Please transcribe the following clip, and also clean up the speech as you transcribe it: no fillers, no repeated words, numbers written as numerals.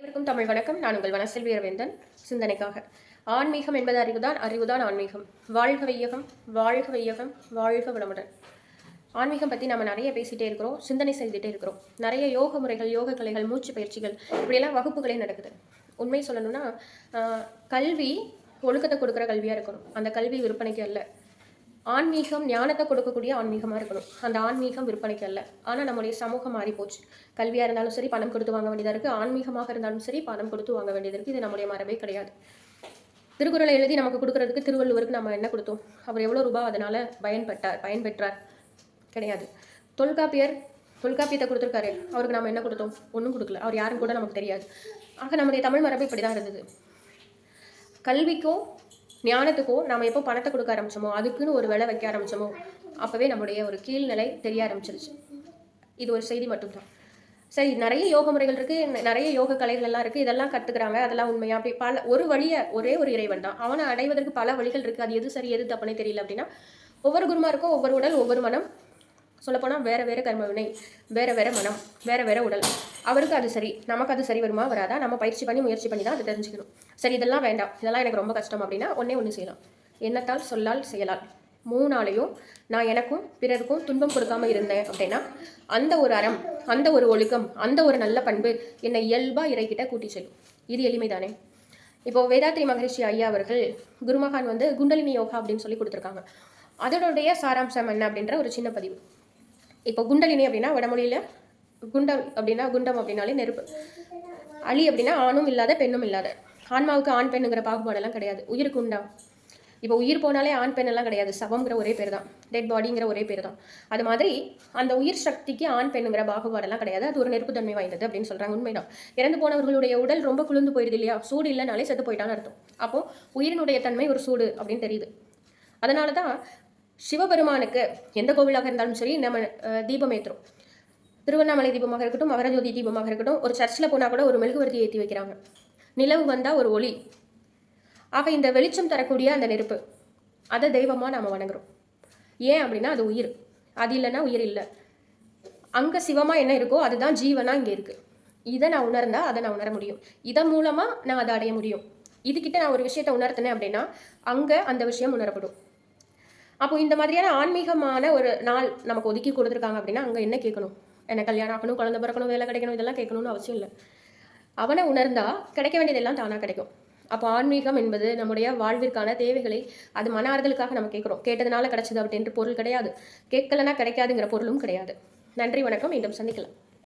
அனைவருக்கும் தமிழ் வணக்கம். நான் உங்கள் வனசெல்வி அரவிந்தன். சிந்தனைக்காக ஆன்மீகம் என்பது அறிவுதான், அறிவுதான் ஆன்மீகம். வாழ்க வையகம், வாழ்க வையகம், வாழ்க வளமுடன். ஆன்மீகம் பற்றி நம்ம நிறைய பேசிகிட்டே இருக்கிறோம், சிந்தனை செய்துகிட்டே இருக்கிறோம். நிறைய யோக முறைகள், யோக கலைகள், மூச்சு பயிற்சிகள், இப்படியெல்லாம் வகுப்புகளே நடக்குது. உண்மை சொல்லணும்னா கல்வி ஒழுக்கத்தை கொடுக்குற கல்வியாக இருக்கணும். அந்த கல்வி விற்பனைக்கு அல்ல. ஆன்மீகம் ஞானத்தை கொடுக்கக்கூடிய ஆன்மீகமாக இருக்கணும். அந்த ஆன்மீகம் விற்பனைக்கு அல்ல. ஆனால் நம்முடைய சமூகம் மாறி போச்சு. கல்வியாக இருந்தாலும் சரி பணம் கொடுத்து வாங்க வேண்டியதாக இருக்குது. ஆன்மீகமாக இருந்தாலும் சரி பணம் கொடுத்து வாங்க வேண்டியது இருக்குது. இது நம்முடைய மரபே கிடையாது. திருக்குறளை எழுதி நமக்கு கொடுக்கறதுக்கு திருவள்ளுவருக்கு நம்ம என்ன கொடுத்தோம்? அவர் எவ்வளோ ரூபாய் அதனால் பயன்பெற்றார்? கிடையாது. தொல்காப்பியத்தை கொடுத்துருக்காரு. அவருக்கு நம்ம என்ன கொடுத்தோம்? ஒன்றும் கொடுக்கல. அவர் யாரும் கூட நமக்கு தெரியாது. ஆக நம்முடைய தமிழ் மரபு இப்படி தான் இருந்தது. கல்விக்கும் ஞானத்துக்கோ நம்ம எப்போ பணத்தை கொடுக்க ஆரம்பிச்சோமோ, அதுக்குன்னு ஒரு விலை வைக்க ஆரம்பிச்சோமோ, அப்போவே நம்முடைய ஒரு கீழ்நிலை தெரிய ஆரம்பிச்சிருச்சு. இது ஒரு செய்தி மட்டும்தான். சரி, நிறைய யோக முறைகள் இருக்குது, நிறைய யோக கலைகள் எல்லாம் இருக்குது, இதெல்லாம் கற்றுக்குறாங்க, அதெல்லாம் உண்மையா? அப்படி ஒரு வழியை ஒரே ஒரு இறைவன் தான், அவனை அடைவதற்கு பல வழிகள் இருக்குது. அது எது சரி எது தப்புனே தெரியல அப்படின்னா, ஒவ்வொரு குருமாருக்கும் ஒவ்வொரு உடல், ஒவ்வொரு மனம். சொல்லப்போனால் வேறு வேறு கர்ம வினை, வேறு வேறு மனம், வேறு வேறு உடல். அவருக்கு அது சரி, நமக்கு அது சரி வருமா வராதா? நம்ம பயிற்சி பண்ணி முயற்சி பண்ணி தான் அதை தெரிஞ்சுக்கணும். சரி, இதெல்லாம் வேண்டாம், இதெல்லாம் எனக்கு ரொம்ப கஷ்டம் அப்படின்னா ஒன்று செய்யலாம். எண்ணத்தால், சொல்லால், செயலால், மூணாலையும் நான் எனக்கும் பிறருக்கும் துன்பம் கொடுக்காம இருந்தேன் அப்படின்னா அந்த ஒரு அறம், அந்த ஒரு ஒழுக்கம், அந்த ஒரு நல்ல பண்பு என்னை இயல்பாக இறைக்கிட்ட கூட்டி செல்லும். இது எளிமைதானே? இப்போது வேதாத்ரி மகரிஷி ஐயா அவர்கள் குருமகான் குண்டலினி யோகா அப்படின்னு சொல்லி கொடுத்துருக்காங்க. அதனுடைய சாராம்சம் என்ன அப்படின்ற ஒரு சின்ன பதிவு. இப்போ குண்டலினி அப்படின்னா வடமொழியில் குண்டம் அப்படின்னா, குண்டம் அப்படின்னாலே நெருப்பு. அலி அப்படின்னா ஆணும் இல்லாத பெண்ணும் இல்லாத. ஆன்மாவுக்கு ஆண் பெண்ணுங்கிற பாகுபாடெல்லாம் கிடையாது. உயிருக்கு உண்டா? இப்போ உயிர் போனாலே ஆண் பெண் எல்லாம் கிடையாது. சவங்கிற ஒரே பேர் தான், டெட் பாடிங்கிற ஒரே பேர் தான். அது மாதிரி அந்த உயிர் சக்திக்கு ஆண் பெண்ணுங்கிற பாகுபாடெல்லாம் கிடையாது. அது ஒரு நெருப்பு தன்மை வாய்ந்தது அப்படின்னு சொல்கிறாங்க. உண்மைதான். இறந்து போனவர்களுடைய உடல் ரொம்ப குளிர்ந்து போயிடுது இல்லையா? சூடு இல்லைனாலே செத்து போயிட்டான்னு அர்த்தம். அப்போது உயிரினுடைய தன்மை ஒரு சூடு அப்படின்னு தெரியுது. அதனால தான் சிவபெருமானுக்கு எந்த கோவிலாக இருந்தாலும் சரி நம்ம தீபம் ஏற்றுறோம். திருவண்ணாமலை தீபமாக இருக்கட்டும், மகரஜோதி தீபமாக இருக்கட்டும், ஒரு சர்ச்சில் போனால் கூட ஒரு மெழுகுவர்த்தி ஏற்றி வைக்கிறாங்க. நிலவு வந்தால் ஒரு ஒளி. ஆக இந்த வெளிச்சம் தரக்கூடிய அந்த நெருப்பு, அதை தெய்வமாக நாம் வணங்குறோம். ஏன் அப்படின்னா அது உயிர். அது இல்லைன்னா உயிர் இல்லை. அங்கே சிவமாக என்ன இருக்கோ அதுதான் ஜீவனாக இங்கே இருக்குது. இதை நான் உணர்ந்தால் அதை நான் உணர முடியும். இதன் மூலமாக நான் அதை அடைய முடியும். இதுக்கிட்ட நான் ஒரு விஷயத்தை உணர்த்தினேன் அப்படின்னா அங்கே அந்த விஷயம் உணரப்படும். அப்போ இந்த மாதிரியான ஆன்மீகமான ஒரு நாள் நமக்கு ஒதுக்கி கொடுத்துருக்காங்க அப்படின்னா அங்கே என்ன கேட்கணும்? என்ன கல்யாணம் ஆகணும், குழந்தை பிறக்கணும், வேலை கிடைக்கணும், இதெல்லாம் கேட்கணும்னு அவசியம் இல்லை. அவனை உணர்ந்தா கிடைக்க வேண்டியதெல்லாம் தானாக கிடைக்கும். அப்போ ஆன்மீகம் என்பது நம்முடைய வாழ்விற்கான தேவைகளை, அது மன ஆறுதலுக்காக நம்ம கேட்குறோம். கேட்டதுனால கிடைச்சது அப்படின்ற பொருள் கிடையாது. கேட்கலன்னா கிடைக்காதுங்கிற பொருளும் கிடையாது. நன்றி, வணக்கம். மீண்டும் சந்திக்கலாம்.